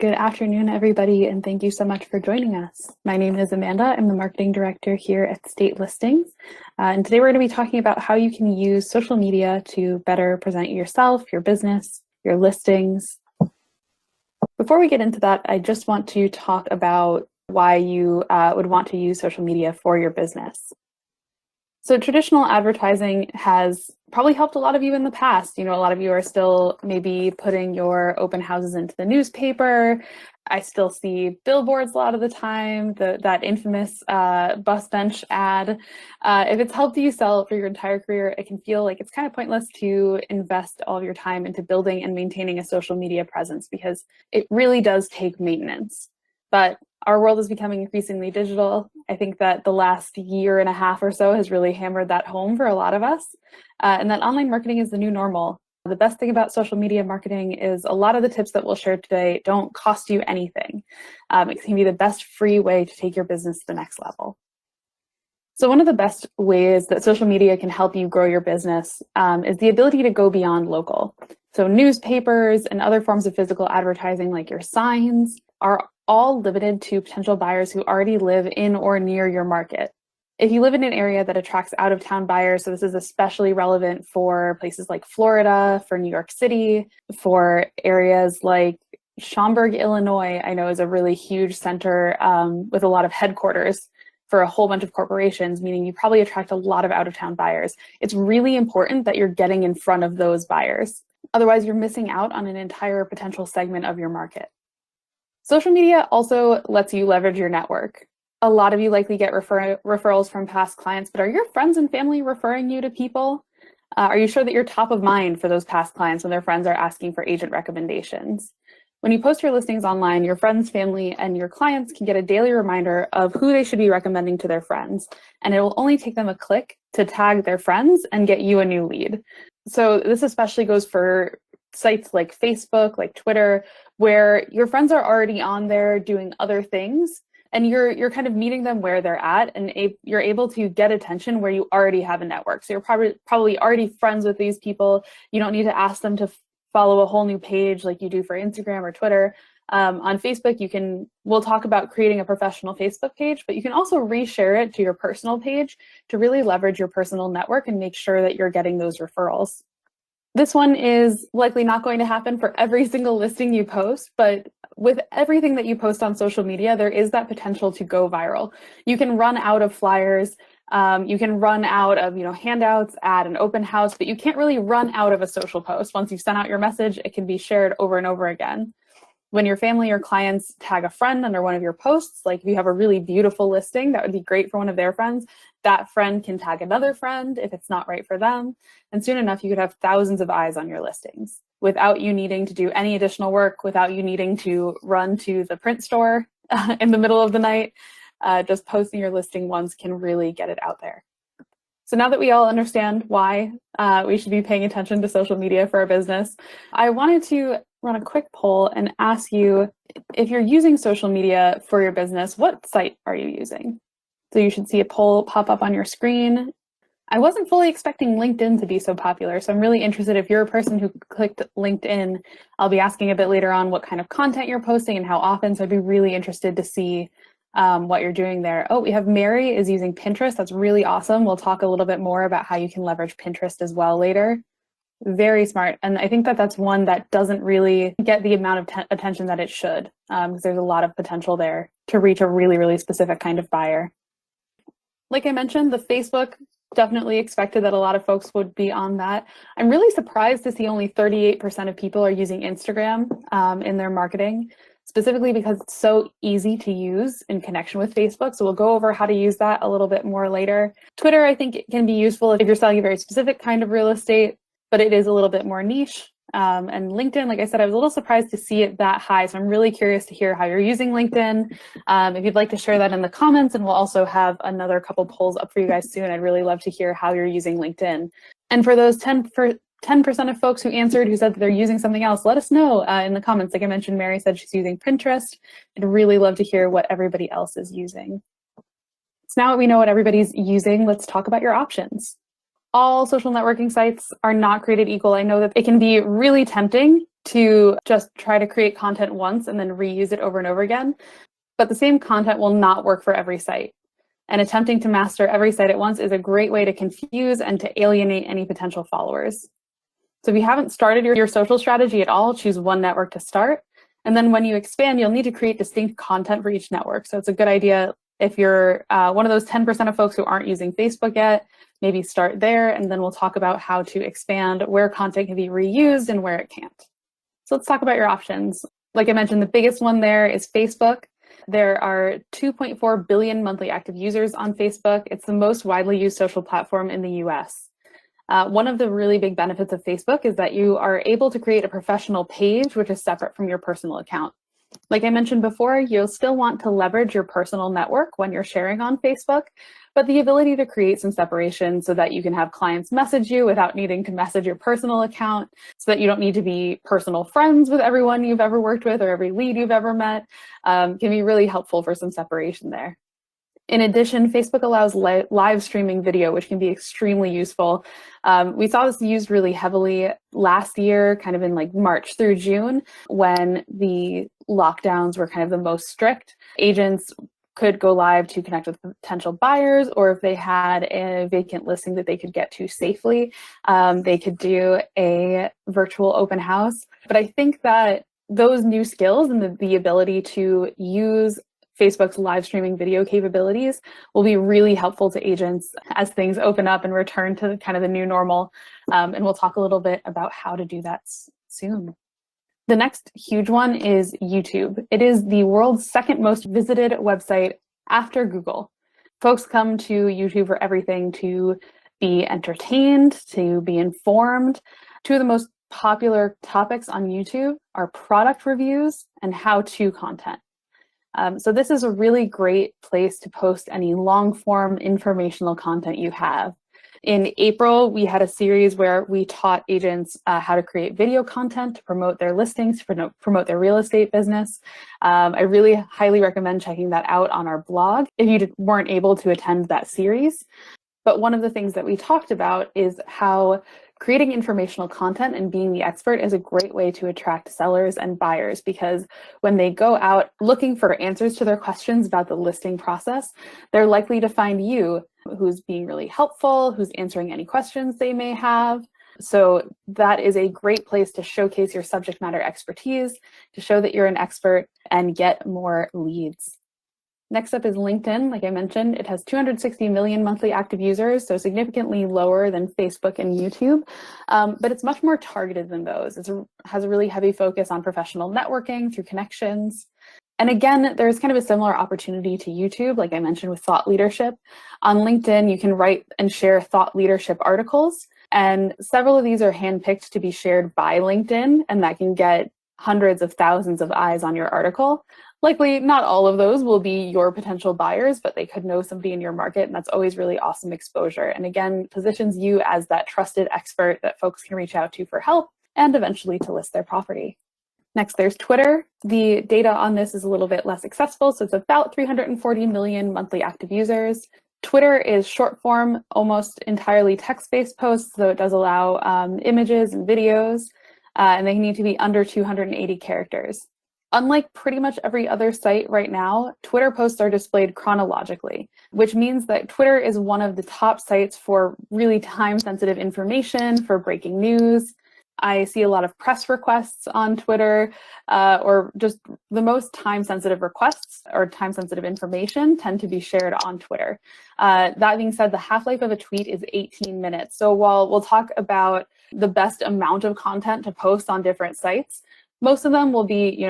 Good afternoon, everybody, and thank you so much for joining us. My name is Amanda. I'm the marketing director here at State Listings. And today we're going to be talking about how you can use social media to better present yourself, your business, your listings. Before we get into that, I just want to talk about why you would want to use social media for your business. So traditional advertising has probably helped a lot of you in the past. A lot of you are still maybe putting your open houses into the newspaper. I still see billboards a lot of the time, that infamous bus bench ad. If it's helped you sell for your entire career, it can feel like it's kind of pointless to invest all of your time into building and maintaining a social media presence because it really does take maintenance. But our world is becoming increasingly digital. I think that the last year and a half or so has really hammered that home for a lot of us, and that online marketing is the new normal. The best thing about social media marketing is a lot of the tips that we'll share today don't cost you anything. It can be the best free way to take your business to the next level. So one of the best ways that social media can help you grow your business is the ability to go beyond local. So newspapers and other forms of physical advertising like your signs are all limited to potential buyers who already live in or near your market. If you live in an area that attracts out-of-town buyers, so this is especially relevant for places like Florida, for New York City, for areas like Schaumburg, Illinois, I know is a really huge center with a lot of headquarters for a whole bunch of corporations, meaning you probably attract a lot of out-of-town buyers. It's really important that you're getting in front of those buyers. Otherwise, you're missing out on an entire potential segment of your market. Social media also lets you leverage your network. A lot of you likely get referrals from past clients, but are your friends and family referring you to people? Are you sure that you're top of mind for those past clients when their friends are asking for agent recommendations? When you post your listings online, your friends, family, and your clients can get a daily reminder of who they should be recommending to their friends, and it will only take them a click to tag their friends and get you a new lead. So this especially goes for sites like Facebook, like Twitter, where your friends are already on there doing other things, and you're kind of meeting them where they're at, and you're able to get attention where you already have a network. So you're probably already friends with these people. You don't need to ask them to follow a whole new page like you do for Instagram or Twitter. On Facebook, we'll talk about creating a professional Facebook page, but you can also reshare it to your personal page to really leverage your personal network and make sure that you're getting those referrals. This one is likely not going to happen for every single listing you post, but with everything that you post on social media, there is that potential to go viral. You can run out of flyers, you can run out of handouts at an open house, but you can't really run out of a social post. Once you've sent out your message, it can be shared over and over again. When your family or clients tag a friend under one of your posts, like if you have a really beautiful listing that would be great for one of their friends, that friend can tag another friend if it's not right for them. And soon enough, you could have thousands of eyes on your listings without you needing to do any additional work, without you needing to run to the print store in the middle of the night. Just posting your listing once can really get it out there. So now that we all understand why we should be paying attention to social media for our business, I wanted to run a quick poll and ask you, if you're using social media for your business, what site are you using? So you should see a poll pop up on your screen. I wasn't fully expecting LinkedIn to be so popular, so I'm really interested if you're a person who clicked LinkedIn. I'll be asking a bit later on what kind of content you're posting and how often, so I'd be really interested to see what you're doing there. Oh, we have Mary is using Pinterest. That's really awesome. We'll talk a little bit more about how you can leverage Pinterest as well later. Very smart. And I think that that's one that doesn't really get the amount of attention that it should, because there's a lot of potential there to reach a really, really specific kind of buyer. Like I mentioned, the Facebook, definitely expected that a lot of folks would be on that. I'm really surprised to see only 38% of people are using Instagram in their marketing, specifically because it's so easy to use in connection with Facebook. So we'll go over how to use that a little bit more later. Twitter, I think it can be useful if you're selling a very specific kind of real estate, but it is a little bit more niche. And LinkedIn, like I said, I was a little surprised to see it that high. So I'm really curious to hear how you're using LinkedIn. If you'd like to share that in the comments, and we'll also have another couple polls up for you guys soon. I'd really love to hear how you're using LinkedIn. And for those 10% of folks who answered who said that they're using something else, let us know in the comments. Like I mentioned, Mary said she's using Pinterest. I'd really love to hear what everybody else is using. So now that we know what everybody's using, let's talk about your options. All social networking sites are not created equal. I know that it can be really tempting to just try to create content once and then reuse it over and over again. But the same content will not work for every site. And attempting to master every site at once is a great way to confuse and to alienate any potential followers. So if you haven't started your social strategy at all, choose one network to start. And then when you expand, you'll need to create distinct content for each network. So it's a good idea if you're one of those 10% of folks who aren't using Facebook yet, maybe start there, and then we'll talk about how to expand where content can be reused and where it can't. So let's talk about your options. Like I mentioned, the biggest one there is Facebook. There are 2.4 billion monthly active users on Facebook. It's the most widely used social platform in the US. One of the really big benefits of Facebook is that you are able to create a professional page, which is separate from your personal account. Like I mentioned before, you'll still want to leverage your personal network when you're sharing on Facebook, but the ability to create some separation so that you can have clients message you without needing to message your personal account, so that you don't need to be personal friends with everyone you've ever worked with or every lead you've ever met, can be really helpful for some separation there. In addition, Facebook allows live streaming video, which can be extremely useful. We saw this used really heavily last year, kind of in like March through June, when the lockdowns were kind of the most strict. Agents could go live to connect with potential buyers, or if they had a vacant listing that they could get to safely, they could do a virtual open house. But I think that those new skills and the ability to use Facebook's live streaming video capabilities will be really helpful to agents as things open up and return to kind of the new normal. And we'll talk a little bit about how to do that soon. The next huge one is YouTube. It is the world's second most visited website after Google. Folks come to YouTube for everything: to be entertained, to be informed. Two of the most popular topics on YouTube are product reviews and how-to content. So this is a really great place to post any long-form informational content you have. In April, we had a series where we taught agents how to create video content to promote their listings, to promote their real estate business. I really highly recommend checking that out on our blog if you weren't able to attend that series. But one of the things that we talked about is how creating informational content and being the expert is a great way to attract sellers and buyers, because when they go out looking for answers to their questions about the listing process, they're likely to find you, who's being really helpful, who's answering any questions they may have. So that is a great place to showcase your subject matter expertise, to show that you're an expert and get more leads. Next up is LinkedIn. Like I mentioned, it has 260 million monthly active users, so significantly lower than Facebook and YouTube, but it's much more targeted than those. It has a really heavy focus on professional networking through connections. And again, there's kind of a similar opportunity to YouTube, like I mentioned with thought leadership. On LinkedIn, you can write and share thought leadership articles, and several of these are handpicked to be shared by LinkedIn, and that can get hundreds of thousands of eyes on your article. Likely not all of those will be your potential buyers, but they could know somebody in your market, and that's always really awesome exposure. And again, positions you as that trusted expert that folks can reach out to for help and eventually to list their property. Next, there's Twitter. The data on this is a little bit less accessible, so it's about 340 million monthly active users. Twitter is short form, almost entirely text-based posts, though it does allow images and videos, and they need to be under 280 characters. Unlike pretty much every other site right now, Twitter posts are displayed chronologically, which means that Twitter is one of the top sites for really time-sensitive information, for breaking news. I see a lot of press requests on Twitter, or just the most time-sensitive requests or time-sensitive information tend to be shared on Twitter. That being said, the half-life of a tweet is 18 minutes. So while we'll talk about the best amount of content to post on different sites, most of them will be,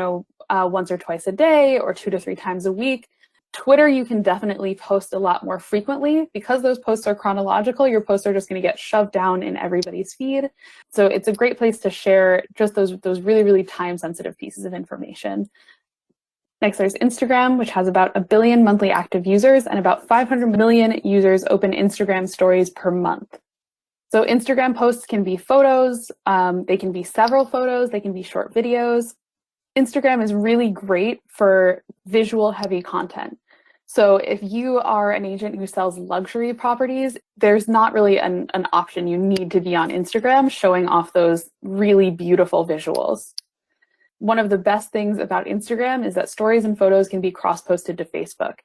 once or twice a day or 2 to 3 times a week. Twitter, you can definitely post a lot more frequently. Because those posts are chronological, your posts are just going to get shoved down in everybody's feed. So it's a great place to share just those really, really time-sensitive pieces of information. Next, there's Instagram, which has about 1 billion monthly active users, and about 500 million users open Instagram stories per month. So Instagram posts can be photos, they can be several photos, they can be short videos. Instagram is really great for visual heavy content. So if you are an agent who sells luxury properties, there's not really an option. You need to be on Instagram showing off those really beautiful visuals. one of the best things about Instagram is that stories and photos can be cross-posted to Facebook.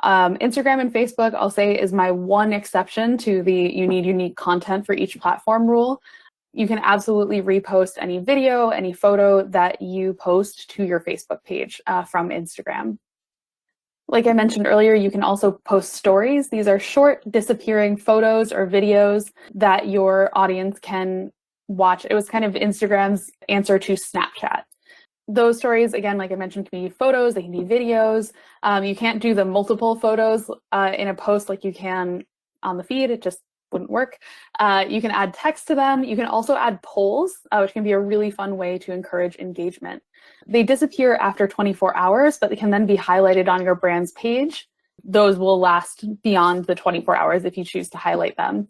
Instagram and Facebook, I'll say, is my one exception to the you need unique content for each platform rule. You can absolutely repost any video, any photo that you post to your Facebook page from Instagram. Like I mentioned earlier, you can also post stories. These are short, disappearing photos or videos that your audience can watch. It was kind of Instagram's answer to Snapchat. Those stories, again, like I mentioned, can be photos, they can be videos. You can't do the multiple photos in a post like you can on the feed. It just wouldn't work. You can add text to them. You can also add polls, which can be a really fun way to encourage engagement. They disappear after 24 hours, but they can then be highlighted on your brand's page. Those will last beyond the 24 hours if you choose to highlight them.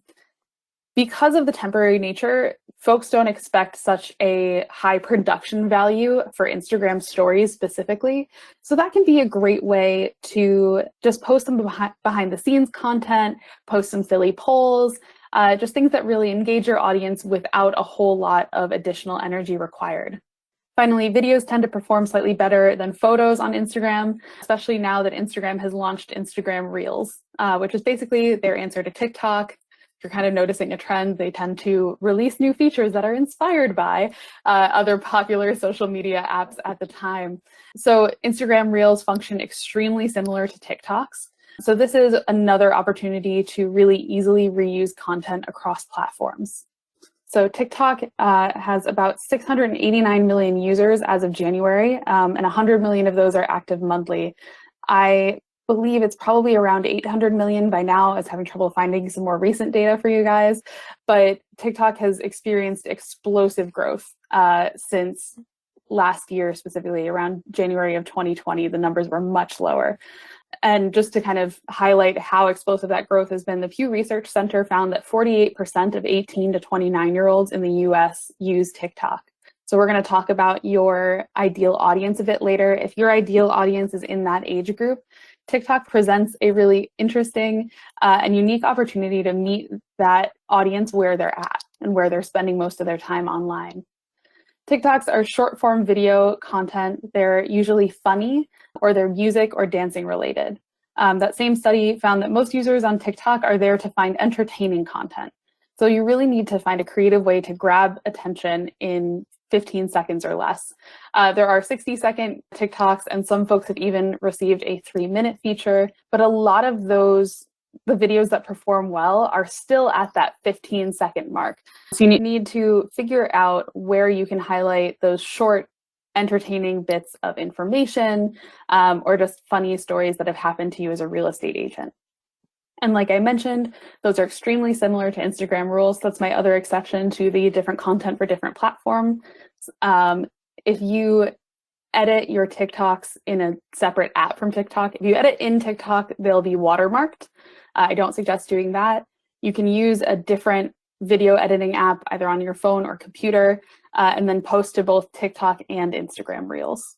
Because of the temporary nature, folks don't expect such a high production value for Instagram stories specifically. So that can be a great way to just post some behind the scenes content, post some silly polls, just things that really engage your audience without a whole lot of additional energy required. Finally, videos tend to perform slightly better than photos on Instagram, especially now that Instagram has launched Instagram Reels, which is basically their answer to TikTok. You're kind of noticing a trend, they tend to release new features that are inspired by other popular social media apps at the time. So Instagram Reels function extremely similar to TikToks. So this is another opportunity to really easily reuse content across platforms. So TikTok has about 689 million users as of January, and 100 million of those are active monthly. I believe it's probably around 800 million by now. I was having trouble finding some more recent data for you guys, but TikTok has experienced explosive growth since last year, specifically around January of 2020. The numbers were much lower. And just to kind of highlight how explosive that growth has been, the Pew Research Center found that 48% of 18 to 29-year-olds in the US use TikTok. So we're going to talk about your ideal audience a bit later. If your ideal audience is in that age group, TikTok presents a really interesting and unique opportunity to meet that audience where they're at and where they're spending most of their time online. TikToks are short form video content. They're usually funny or they're music or dancing related. That same study found that most users on TikTok are there to find entertaining content. So you really need to find a creative way to grab attention in 15 seconds or less. There are 60-second TikToks, and some folks have even received a 3-minute feature, but a lot of those, the videos that perform well are still at that 15-second mark. So you need to figure out where you can highlight those short, entertaining bits of information or just funny stories that have happened to you as a real estate agent. And like I mentioned, those are extremely similar to Instagram Rules. That's my other exception to the different content for different platforms. If you edit your TikToks in a separate app from TikTok, if you edit in TikTok, they'll be watermarked. I don't suggest doing that. You can use a different video editing app either on your phone or computer and then post to both TikTok and Instagram Reels.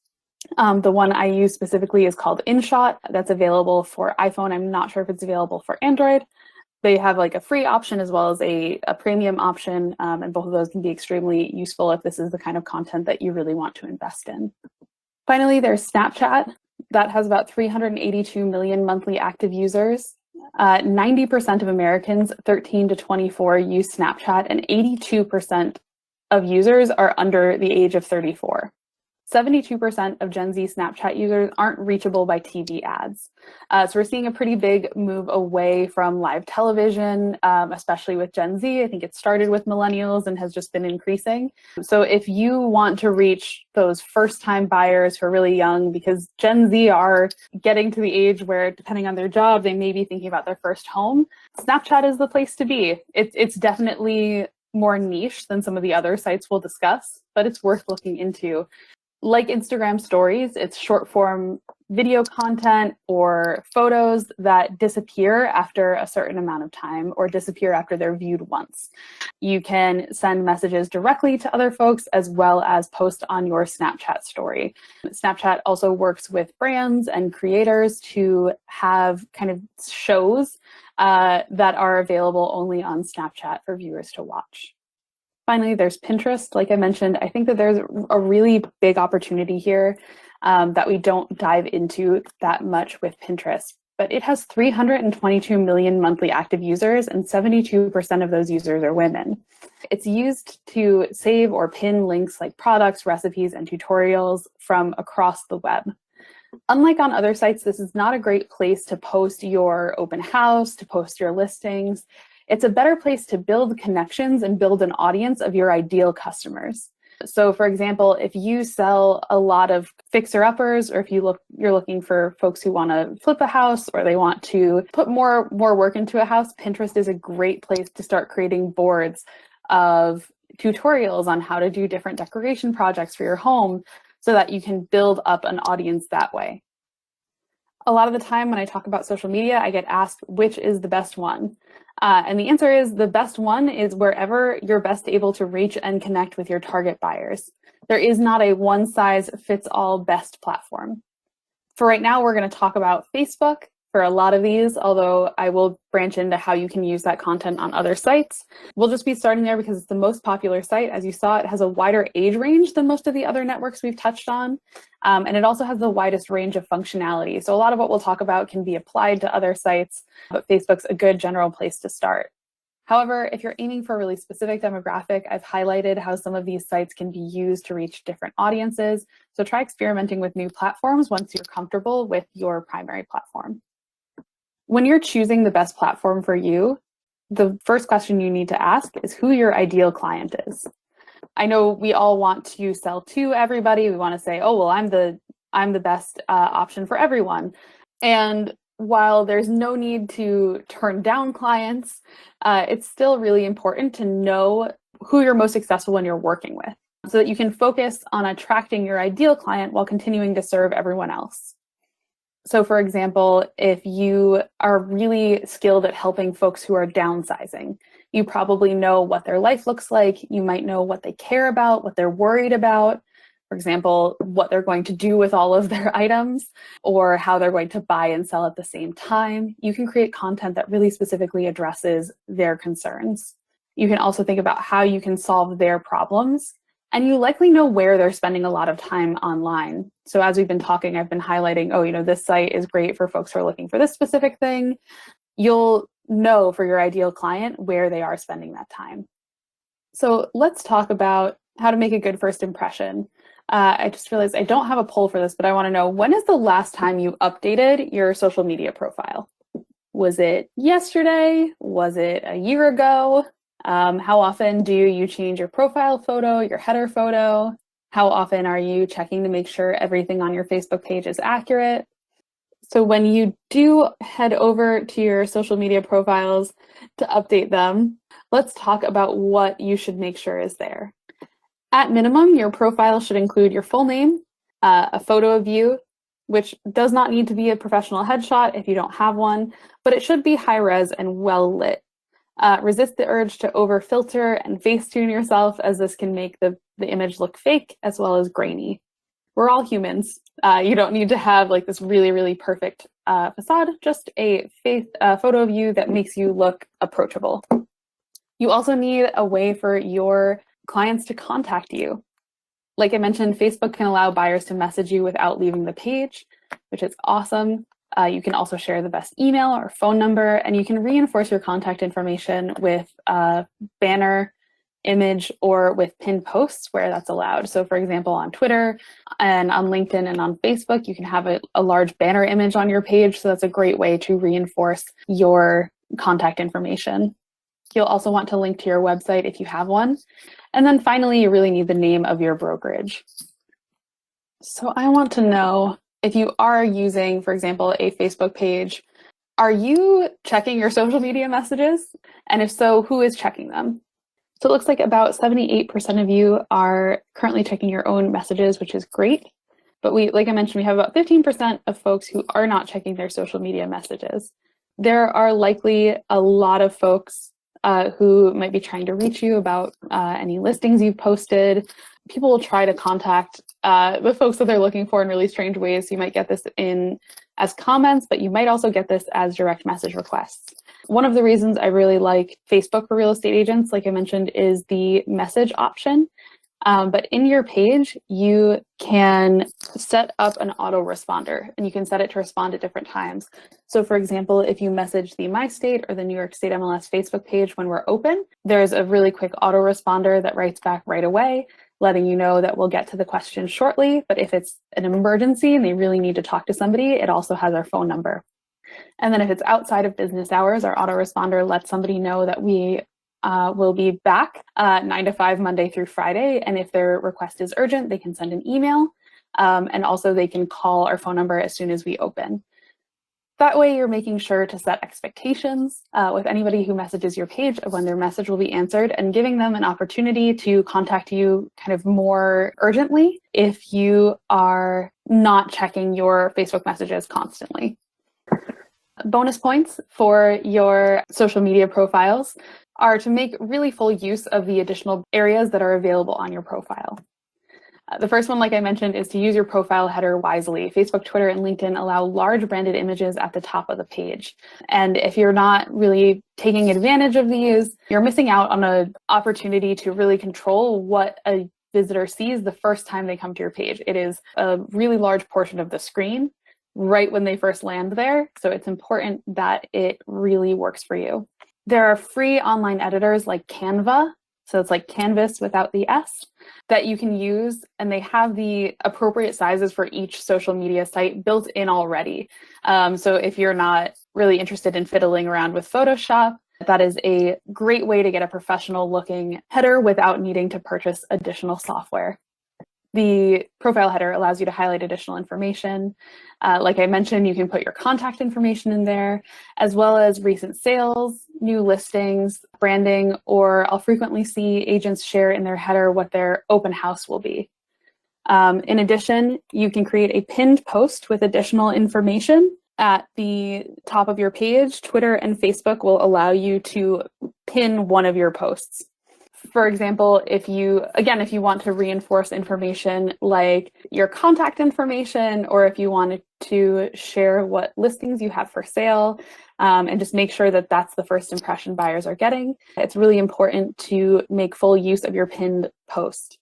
The one I use specifically is called InShot. That's available for iPhone. I'm not sure if it's available for Android. They have like a free option as well as a premium option, and both of those can be extremely useful if this is the kind of content that you really want to invest in. Finally, there's Snapchat. That has about 382 million monthly active users. 90% of Americans 13 to 24 use Snapchat, and 82% of users are under the age of 34. 72% of Gen Z Snapchat users aren't reachable by TV ads. So we're seeing a pretty big move away from live television, especially with Gen Z. I think it started with millennials and has just been increasing. So if you want to reach those first-time buyers who are really young, because Gen Z are getting to the age where, depending on their job, they may be thinking about their first home, Snapchat is the place to be. It's definitely more niche than some of the other sites we'll discuss, but it's worth looking into. Like Instagram stories, it's short form video content or photos that disappear after a certain amount of time or disappear after they're viewed once. You can send messages directly to other folks as well as post on your Snapchat story. Snapchat also works with brands and creators to have kind of shows that are available only on Snapchat for viewers to watch. Finally, there's Pinterest. Like I mentioned, I think that there's a really big opportunity here that we don't dive into that much with Pinterest. But it has 322 million monthly active users, and 72% of those users are women. It's used to save or pin links like products, recipes, and tutorials from across the web. Unlike on other sites, this is not a great place to post your open house, to post your listings. It's a better place to build connections and build an audience of your ideal customers. So for example, if you sell a lot of fixer-uppers, or if you're looking for folks who want to flip a house or they want to put more work into a house, Pinterest is a great place to start creating boards of tutorials on how to do different decoration projects for your home so that you can build up an audience that way. A lot of the time when I talk about social media, I get asked which is the best one. And the answer is the best one is wherever you're best able to reach and connect with your target buyers. There is not a one-size-fits-all best platform. For right now, we're going to talk about Facebook for a lot of these, although I will branch into how you can use that content on other sites. We'll just be starting there because it's the most popular site. As you saw, it has a wider age range than most of the other networks we've touched on. And it also has the widest range of functionality. So a lot of what we'll talk about can be applied to other sites, but Facebook's a good general place to start. However, if you're aiming for a really specific demographic, I've highlighted how some of these sites can be used to reach different audiences. So try experimenting with new platforms once you're comfortable with your primary platform. When you're choosing the best platform for you, the first question you need to ask is who your ideal client is. I know we all want to sell to everybody. We want to say, oh, well, I'm the best option for everyone. And while there's no need to turn down clients, it's still really important to know who you're most successful when you're working with so that you can focus on attracting your ideal client while continuing to serve everyone else. So for example, if you are really skilled at helping folks who are downsizing, you probably know what their life looks like. You might know what they care about, what they're worried about. For example, what they're going to do with all of their items or how they're going to buy and sell at the same time. You can create content that really specifically addresses their concerns. You can also think about how you can solve their problems. And you likely know where they're spending a lot of time online. So as we've been talking, I've been highlighting, oh, this site is great for folks who are looking for this specific thing. You'll know for your ideal client where they are spending that time. So let's talk about how to make a good first impression. I just realized I don't have a poll for this, but I want to know, when is the last time you updated your social media profile? Was it yesterday? Was it a year ago? How often do you change your profile photo, your header photo? How often are you checking to make sure everything on your Facebook page is accurate? So when you do head over to your social media profiles to update them, let's talk about what you should make sure is there. At minimum, your profile should include your full name, a photo of you, which does not need to be a professional headshot if you don't have one, but it should be high res and well lit. Resist the urge to over filter and Facetune yourself, as this can make the image look fake as well as grainy. We're all humans. You don't need to have like this really, really perfect facade, just a photo of you that makes you look approachable. You also need a way for your clients to contact you. Like I mentioned, Facebook can allow buyers to message you without leaving the page, which is awesome. You can also share the best email or phone number, and you can reinforce your contact information with a banner, image, or with pinned posts where that's allowed. So for example, on Twitter and on LinkedIn and on Facebook, you can have a large banner image on your page. So that's a great way to reinforce your contact information. You'll also want to link to your website if you have one. And then finally, you really need the name of your brokerage. So I want to know, if you are using, for example, a Facebook page, are you checking your social media messages? And if so, who is checking them? So it looks like about 78% of you are currently checking your own messages, which is great. But like I mentioned, we have about 15% of folks who are not checking their social media messages. There are likely a lot of folks who might be trying to reach you about any listings you've posted. People will try to contact the folks that they're looking for in really strange ways. You might get this in as comments, but you might also get this as direct message requests. One of the reasons I really like Facebook for real estate agents, like I mentioned, is the message option. But in your page, you can set up an autoresponder, and you can set it to respond at different times. So for example, if you message the MyState or the New York State MLS Facebook page when we're open, there's a really quick autoresponder that writes back right away, letting you know that we'll get to the question shortly. But if it's an emergency and they really need to talk to somebody, it also has our phone number. And then if it's outside of business hours, our autoresponder lets somebody know that we will be back 9 to 5 Monday through Friday. And if their request is urgent, they can send an email. And also they can call our phone number as soon as we open. That way you're making sure to set expectations with anybody who messages your page of when their message will be answered, and giving them an opportunity to contact you kind of more urgently if you are not checking your Facebook messages constantly. Bonus points for your social media profiles are to make really full use of the additional areas that are available on your profile. The first one, like I mentioned, is to use your profile header wisely. Facebook, Twitter, and LinkedIn allow large branded images at the top of the page. And if you're not really taking advantage of these, you're missing out on an opportunity to really control what a visitor sees the first time they come to your page. It is a really large portion of the screen right when they first land there. So it's important that it really works for you. There are free online editors like Canva, so it's like Canvas without the S, that you can use, and they have the appropriate sizes for each social media site built in already. So if you're not really interested in fiddling around with Photoshop, that is a great way to get a professional looking header without needing to purchase additional software. The profile header allows you to highlight additional information. Like I mentioned, you can put your contact information in there, as well as recent sales, new listings, branding, or I'll frequently see agents share in their header what their open house will be. In addition, you can create a pinned post with additional information at the top of your page. Twitter and Facebook will allow you to pin one of your posts. For example, if you want to reinforce information like your contact information, or if you wanted to share what listings you have for sale, and just make sure that that's the first impression buyers are getting, it's really important to make full use of your pinned post.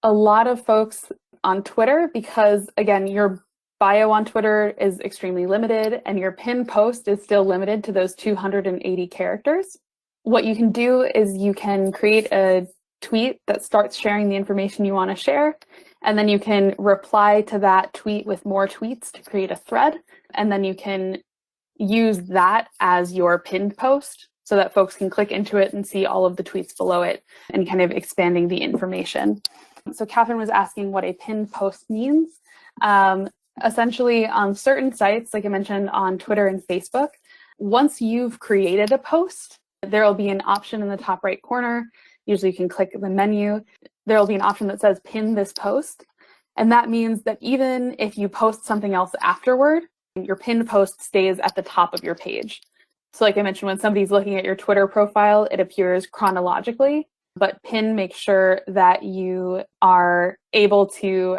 A lot of folks on Twitter, because again, your bio on Twitter is extremely limited and your pinned post is still limited to those 280 characters. What you can do is you can create a tweet that starts sharing the information you want to share, and then you can reply to that tweet with more tweets to create a thread, and then you can use that as your pinned post so that folks can click into it and see all of the tweets below it, and kind of expanding the information. So Catherine was asking what a pinned post means. Essentially, on certain sites, like I mentioned on Twitter and Facebook, once you've created a post, there will be an option in the top right corner. Usually you can click the menu. There will be an option that says pin this post. And that means that even if you post something else afterward, your pinned post stays at the top of your page. So like I mentioned, when somebody's looking at your Twitter profile, it appears chronologically, but pin makes sure that you are able to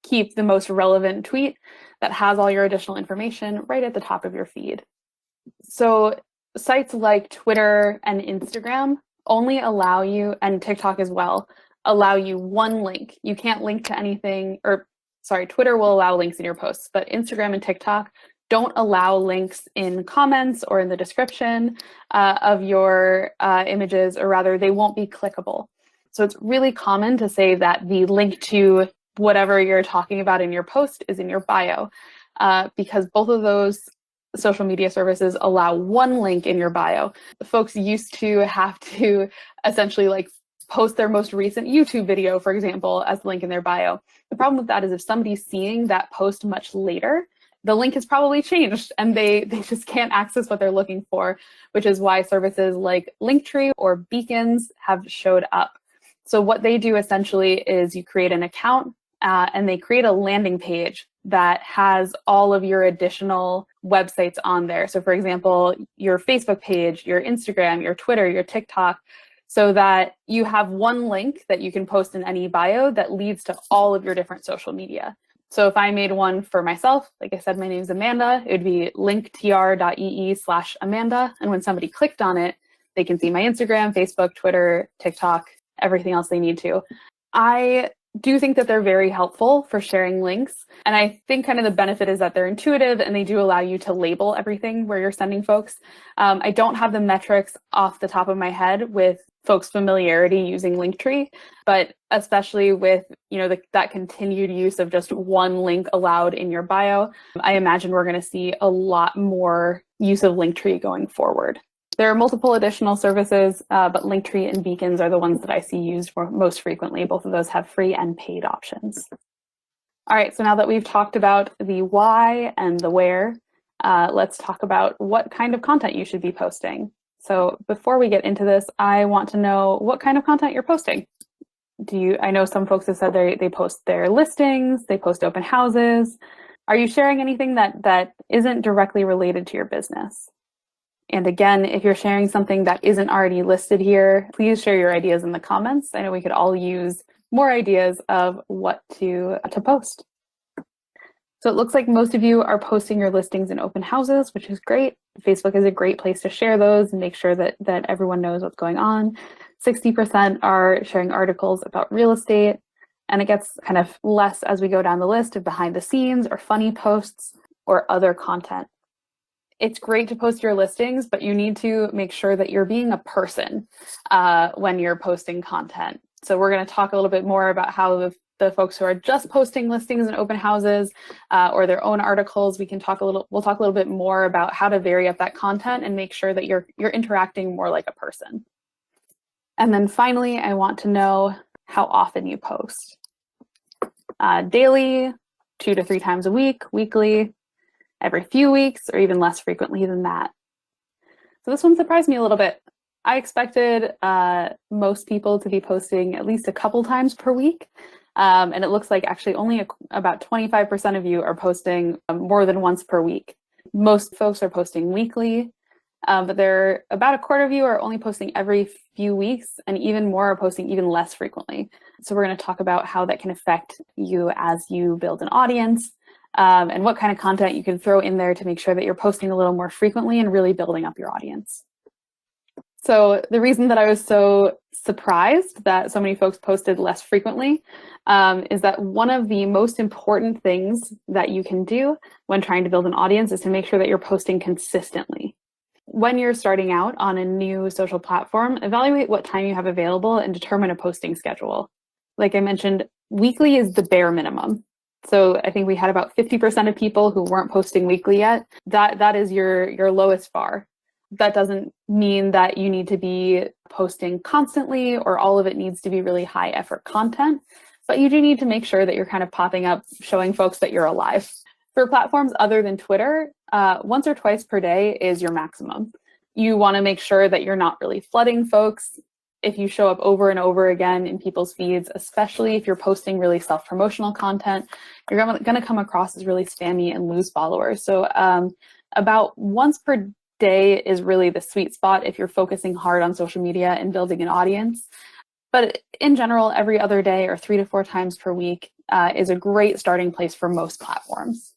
keep the most relevant tweet that has all your additional information right at the top of your feed. So sites like Twitter and Instagram only allow you, and TikTok as well, allow you one link. You can't link to anything, or sorry, Twitter will allow links in your posts, but Instagram and TikTok don't allow links in comments or in the description of your images, or rather they won't be clickable. So it's really common to say that the link to whatever you're talking about in your post is in your bio, because both of those social media services allow one link in your bio. Folks used to have to essentially like post their most recent YouTube video, for example, as the link in their bio. The problem with that is if somebody's seeing that post much later, the link has probably changed and they just can't access what they're looking for, which is why services like Linktree or Beacons have showed up. So what they do essentially is you create an account and they create a landing page that has all of your additional websites on there. So for example, your Facebook page, your Instagram, your Twitter, your TikTok, so that you have one link that you can post in any bio that leads to all of your different social media. So if I made one for myself, like I said, my name's Amanda, it would be linktr.ee/Amanda. And when somebody clicked on it, they can see my Instagram, Facebook, Twitter, TikTok, everything else they need to. I do think that they're very helpful for sharing links. And I think kind of the benefit is that they're intuitive and they do allow you to label everything where you're sending folks. I don't have the metrics off the top of my head with folks' familiarity using Linktree, but especially with, that continued use of just one link allowed in your bio, I imagine we're going to see a lot more use of Linktree going forward. There are multiple additional services, but Linktree and Beacons are the ones that I see used most frequently. Both of those have free and paid options. All right, so now that we've talked about the why and the where, let's talk about what kind of content you should be posting. So before we get into this, I want to know what kind of content you're posting. I know some folks have said they post their listings, they post open houses. Are you sharing anything that isn't directly related to your business? And again, if you're sharing something that isn't already listed here, please share your ideas in the comments. I know we could all use more ideas of what to post. So it looks like most of you are posting your listings in open houses, which is great. Facebook is a great place to share those and make sure that everyone knows what's going on. 60% are sharing articles about real estate, and it gets kind of less as we go down the list of behind the scenes or funny posts or other content. It's great to post your listings, but you need to make sure that you're being a person when you're posting content. So we're going to talk a little bit more about how the folks who are just posting listings in open houses or their own articles, we'll talk a little bit more about how to vary up that content and make sure that you're interacting more like a person. And then finally, I want to know how often you post. Daily, 2 to 3 times a week, weekly, every few weeks, or even less frequently than that. So this one surprised me a little bit. I expected most people to be posting at least a couple times per week. And it looks like actually only about 25% of you are posting more than once per week. Most folks are posting weekly, but about a quarter of you are only posting every few weeks, and even more are posting even less frequently. So we're going to talk about how that can affect you as you build an audience, and what kind of content you can throw in there to make sure that you're posting a little more frequently and really building up your audience. So the reason that I was so surprised that so many folks posted less frequently is that one of the most important things that you can do when trying to build an audience is to make sure that you're posting consistently. When you're starting out on a new social platform, evaluate what time you have available and determine a posting schedule. Like I mentioned, weekly is the bare minimum. So I think we had about 50% of people who weren't posting weekly yet. That is your lowest bar. That doesn't mean that you need to be posting constantly or all of it needs to be really high effort content, but you do need to make sure that you're kind of popping up, showing folks that you're alive. For platforms other than Twitter, once or twice per day is your maximum. You want to make sure that you're not really flooding folks. If you show up over and over again in people's feeds, especially if you're posting really self-promotional content, you're going to come across as really spammy and lose followers. So about once per day is really the sweet spot if you're focusing hard on social media and building an audience. But in general, every other day or 3 to 4 times per week is a great starting place for most platforms.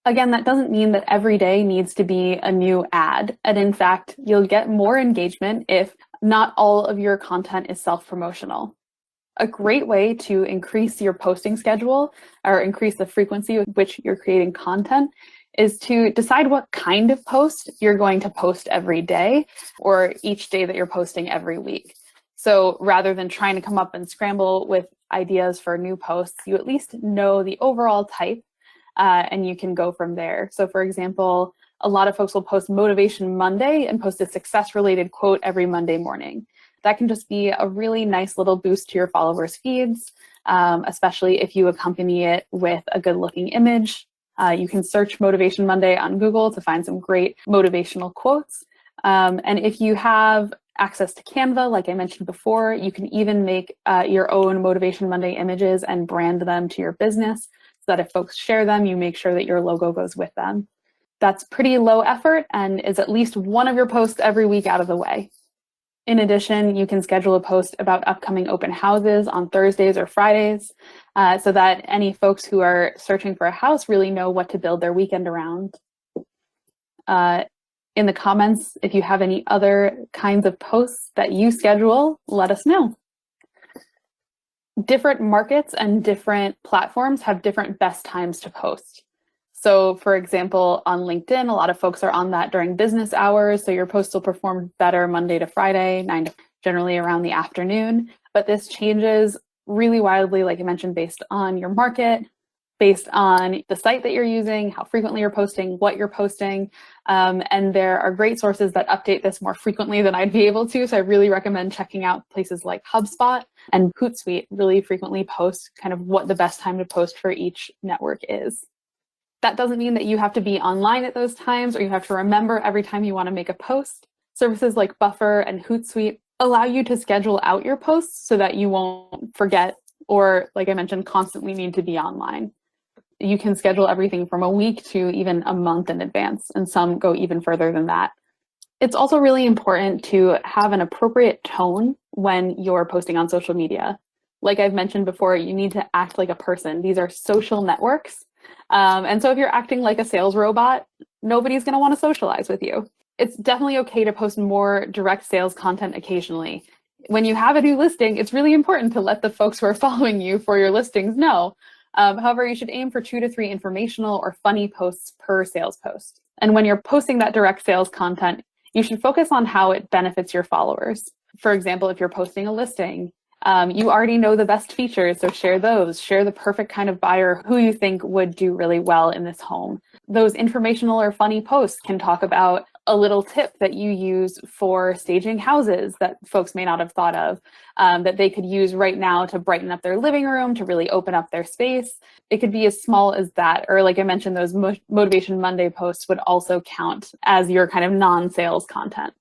Again, that doesn't mean that every day needs to be a new ad. And in fact, you'll get more engagement if not all of your content is self-promotional. A great way to increase your posting schedule or increase the frequency with which you're creating content is to decide what kind of post you're going to post every day or each day that you're posting every week. So rather than trying to come up and scramble with ideas for new posts, you at least know the overall type and you can go from there. So for example, a lot of folks will post Motivation Monday and post a success-related quote every Monday morning. That can just be a really nice little boost to your followers' feeds, especially if you accompany it with a good-looking image. You can search Motivation Monday on Google to find some great motivational quotes. And if you have access to Canva, like I mentioned before, you can even make your own Motivation Monday images and brand them to your business so that if folks share them, you make sure that your logo goes with them. That's pretty low effort and is at least one of your posts every week out of the way. In addition, you can schedule a post about upcoming open houses on Thursdays or Fridays, so that any folks who are searching for a house really know what to build their weekend around. In the comments, if you have any other kinds of posts that you schedule, let us know. Different markets and different platforms have different best times to post. So for example, on LinkedIn, a lot of folks are on that during business hours. So your posts will perform better Monday to Friday, generally around the afternoon. But this changes really wildly, like I mentioned, based on your market, based on the site that you're using, how frequently you're posting, what you're posting. And there are great sources that update this more frequently than I'd be able to. So I really recommend checking out places like HubSpot and Hootsuite really frequently post kind of what the best time to post for each network is. That doesn't mean that you have to be online at those times or you have to remember every time you want to make a post. Services like Buffer and Hootsuite allow you to schedule out your posts so that you won't forget or, like I mentioned, constantly need to be online. You can schedule everything from a week to even a month in advance, and some go even further than that. It's also really important to have an appropriate tone when you're posting on social media. Like I've mentioned before, you need to act like a person. These are social networks. And so if you're acting like a sales robot, nobody's going to want to socialize with you. It's definitely okay to post more direct sales content occasionally. When you have a new listing, it's really important to let the folks who are following you for your listings know. However, you should aim for 2 to 3 informational or funny posts per sales post. And when you're posting that direct sales content, you should focus on how it benefits your followers. For example, if you're posting a listing, you already know the best features, so share those. Share the perfect kind of buyer who you think would do really well in this home. Those informational or funny posts can talk about a little tip that you use for staging houses that folks may not have thought of, that they could use right now to brighten up their living room, to really open up their space. It could be as small as that, or like I mentioned, those Motivation Monday posts would also count as your kind of non-sales content.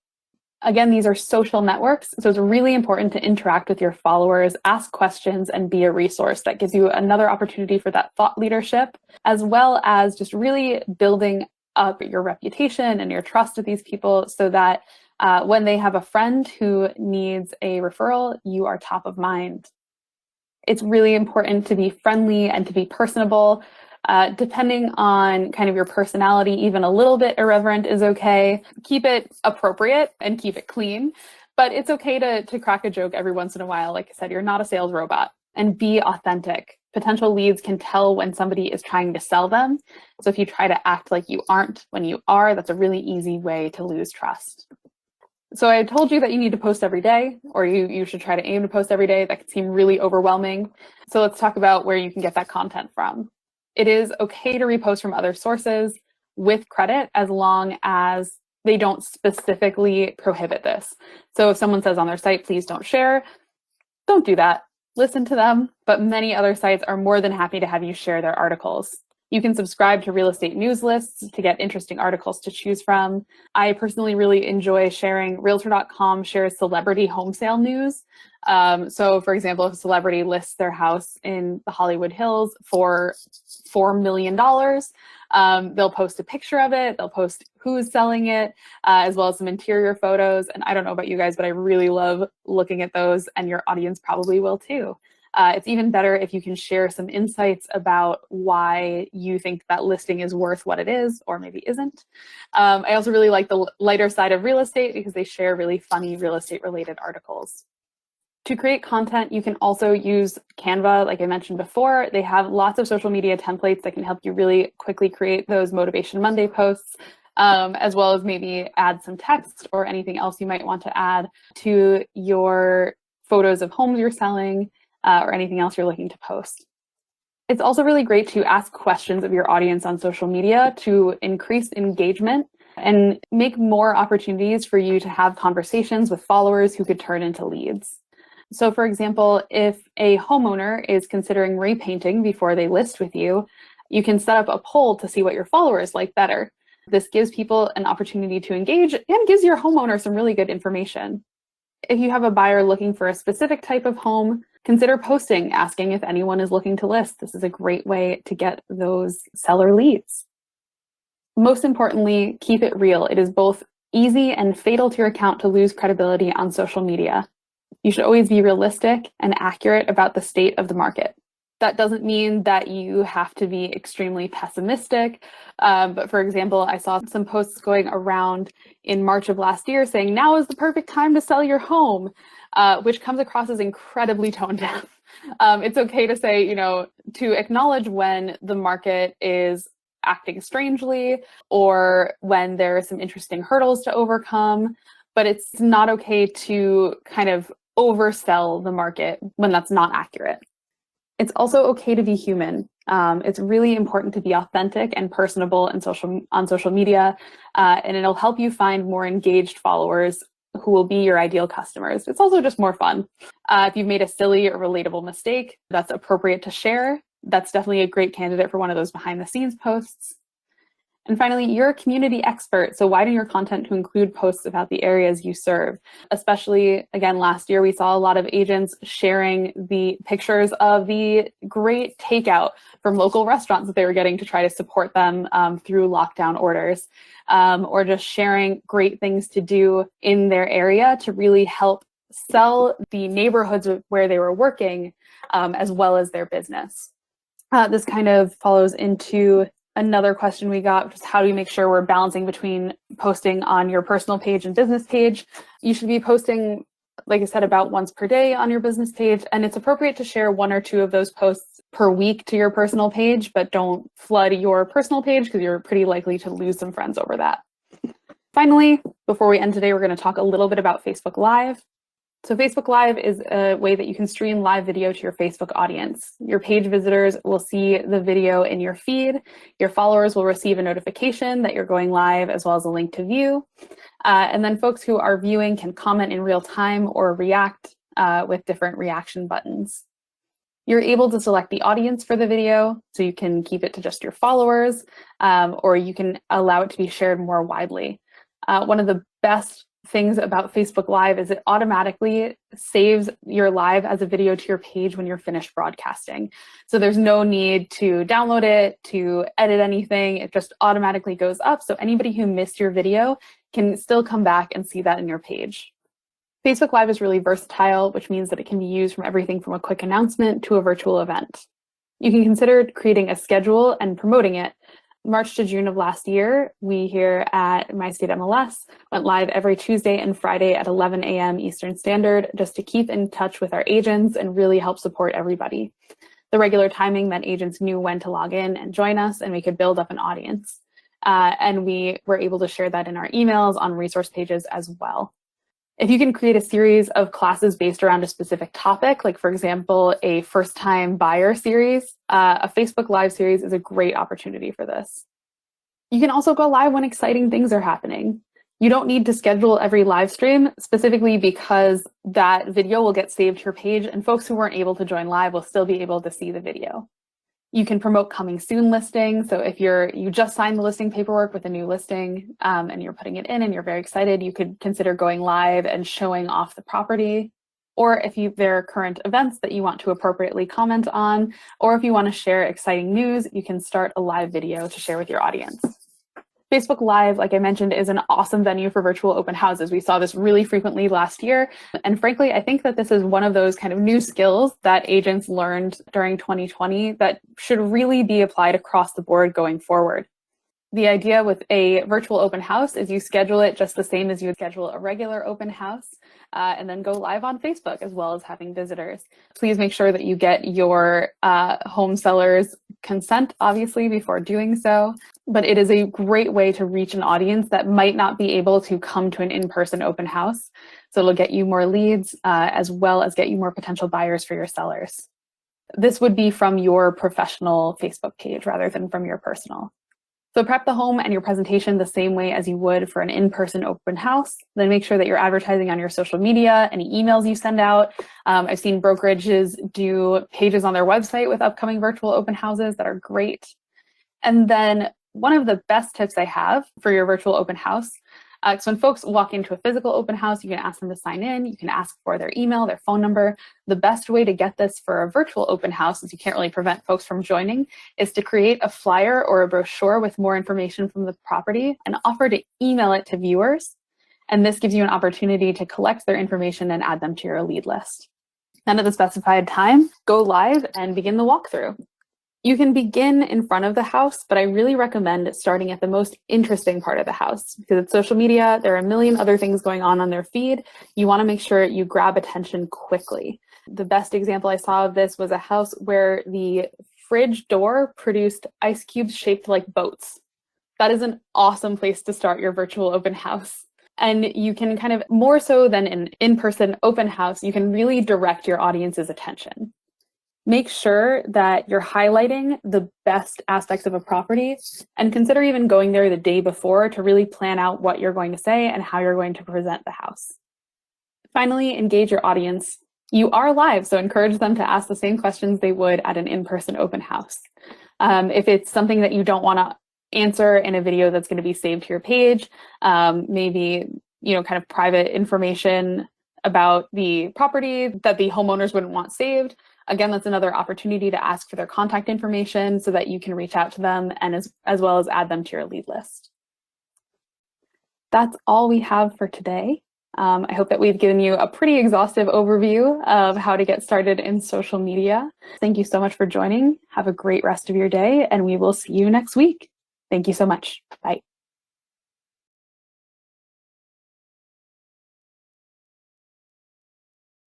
Again, these are social networks, so it's really important to interact with your followers, ask questions, and be a resource. That gives you another opportunity for that thought leadership, as well as just really building up your reputation and your trust with these people so that when they have a friend who needs a referral, you are top of mind. It's really important to be friendly and to be personable. Depending on kind of your personality, even a little bit irreverent is okay. Keep it appropriate and keep it clean, but it's okay to crack a joke every once in a while. Like I said, you're not a sales robot, and be authentic. Potential leads can tell when somebody is trying to sell them. So if you try to act like you aren't when you are, that's a really easy way to lose trust. So I told you that you need to post every day, or you should try to aim to post every day. That could seem really overwhelming. So let's talk about where you can get that content from. It is okay to repost from other sources with credit as long as they don't specifically prohibit this. So if someone says on their site, please don't share, don't do that. Listen to them, but many other sites are more than happy to have you share their articles. You can subscribe to real estate news lists to get interesting articles to choose from. I personally really enjoy sharing. Realtor.com shares celebrity home sale news. So for example, if a celebrity lists their house in the Hollywood Hills for $4 million, they'll post a picture of it. They'll post who's selling it, as well as some interior photos. And I don't know about you guys, but I really love looking at those, and your audience probably will too. It's even better if you can share some insights about why you think that listing is worth what it is, or maybe isn't. I also really like the lighter side of real estate because they share really funny real estate related articles. To create content, you can also use Canva, like I mentioned before. They have lots of social media templates that can help you really quickly create those Motivation Monday posts, as well as maybe add some text or anything else you might want to add to your photos of homes you're selling, or anything else you're looking to post. It's also really great to ask questions of your audience on social media to increase engagement and make more opportunities for you to have conversations with followers who could turn into leads. So for example, if a homeowner is considering repainting before they list with you, you can set up a poll to see what your followers like better. This gives people an opportunity to engage and gives your homeowner some really good information. If you have a buyer looking for a specific type of home, consider posting, asking if anyone is looking to list. This is a great way to get those seller leads. Most importantly, keep it real. It is both Easy and fatal to your account to lose credibility on social media. You should always be realistic and accurate about the state of the market. That doesn't mean that you have to be extremely pessimistic. But for example, I saw some posts going around in March of last year saying, now is the perfect time to sell your home, which comes across as incredibly tone deaf. It's okay to say, to acknowledge when the market is acting strangely or when there are some interesting hurdles to overcome, but it's not okay to kind of oversell the market when that's not accurate. It's also okay to be human. It's really important to be authentic and personable on social media, and it'll help you find more engaged followers who will be your ideal customers. It's also just more fun. If you've made a silly or relatable mistake that's appropriate to share, that's definitely a great candidate for one of those behind the scenes posts. And finally, you're a community expert, so widen your content to include posts about the areas you serve. Especially, again, last year, we saw a lot of agents sharing the pictures of the great takeout from local restaurants that they were getting to try to support them through lockdown orders, or just sharing great things to do in their area to really help sell the neighborhoods where they were working, as well as their business. This kind of follows into another question we got, which is how do we make sure we're balancing between posting on your personal page and business page? You should be posting, like I said, about once per day on your business page, and it's appropriate to share 1 or 2 of those posts per week to your personal page, but don't flood your personal page because you're pretty likely to lose some friends over that. Finally, before we end today, we're going to talk a little bit about Facebook Live. So Facebook Live is a way that you can stream live video to your Facebook audience. Your page visitors will see the video in your feed. Your followers will receive a notification that you're going live, as well as a link to view. And then folks who are viewing can comment in real time or react with different reaction buttons. You're able to select the audience for the video, so you can keep it to just your followers, or you can allow it to be shared more widely. One of the best things about Facebook Live is it automatically saves your live as a video to your page when you're finished broadcasting. So there's no need to download it, to edit anything. It just automatically goes up. So anybody who missed your video can still come back and see that in your page. Facebook Live is really versatile, which means that it can be used from everything from a quick announcement to a virtual event. You can consider creating a schedule and promoting it. March to June of last year, we here at MyStateMLS went live every Tuesday and Friday at 11 a.m. Eastern Standard, just to keep in touch with our agents and really help support everybody. The regular timing meant agents knew when to log in and join us, and we could build up an audience. And we were able to share that in our emails on resource pages as well. If you can create a series of classes based around a specific topic, like for example, a first-time buyer series, a Facebook Live series is a great opportunity for this. You can also go live when exciting things are happening. You don't need to schedule every live stream, specifically because that video will get saved to your page and folks who weren't able to join live will still be able to see the video. You can promote coming soon listings. So if you just signed the listing paperwork with a new listing and you're putting it in and you're very excited, you could consider going live and showing off the property. Or if there are current events that you want to appropriately comment on, or if you want to share exciting news, you can start a live video to share with your audience. Facebook Live, like I mentioned, is an awesome venue for virtual open houses. We saw this really frequently last year. And frankly, I think that this is one of those kind of new skills that agents learned during 2020 that should really be applied across the board going forward. The idea with a virtual open house is you schedule it just the same as you would schedule a regular open house, and then go live on Facebook as well as having visitors. Please make sure that you get your home seller's consent, obviously, before doing so. But it is a great way to reach an audience that might not be able to come to an in-person open house. So it'll get you more leads, as well as get you more potential buyers for your sellers. This would be from your professional Facebook page rather than from your personal. So prep the home and your presentation the same way as you would for an in-person open house. Then make sure that you're advertising on your social media, any emails you send out. I've seen brokerages do pages on their website with upcoming virtual open houses that are great. And then one of the best tips I have for your virtual open house So when folks walk into a physical open house, you can ask them to sign in. You can ask for their email, their phone number. The best way to get this for a virtual open house, since you can't really prevent folks from joining, is to create a flyer or a brochure with more information from the property and offer to email it to viewers. And this gives you an opportunity to collect their information and add them to your lead list. Then at the specified time, go live and begin the walkthrough. You can begin in front of the house, but I really recommend starting at the most interesting part of the house because it's social media. There are a million other things going on their feed. You want to make sure you grab attention quickly. The best example I saw of this was a house where the fridge door produced ice cubes shaped like boats. That is an awesome place to start your virtual open house. And you can kind of, more so than an in-person open house, you can really direct your audience's attention. Make sure that you're highlighting the best aspects of a property and consider even going there the day before to really plan out what you're going to say and how you're going to present the house. Finally, engage your audience. You are live, so encourage them to ask the same questions they would at an in-person open house. If it's something that you don't want to answer in a video that's going to be saved to your page, maybe, kind of private information about the property that the homeowners wouldn't want saved. Again, that's another opportunity to ask for their contact information so that you can reach out to them and as well as add them to your lead list. That's all we have for today. I hope that we've given you a pretty exhaustive overview of how to get started in social media. Thank you so much for joining. Have a great rest of your day, and we will see you next week. Thank you so much. Bye.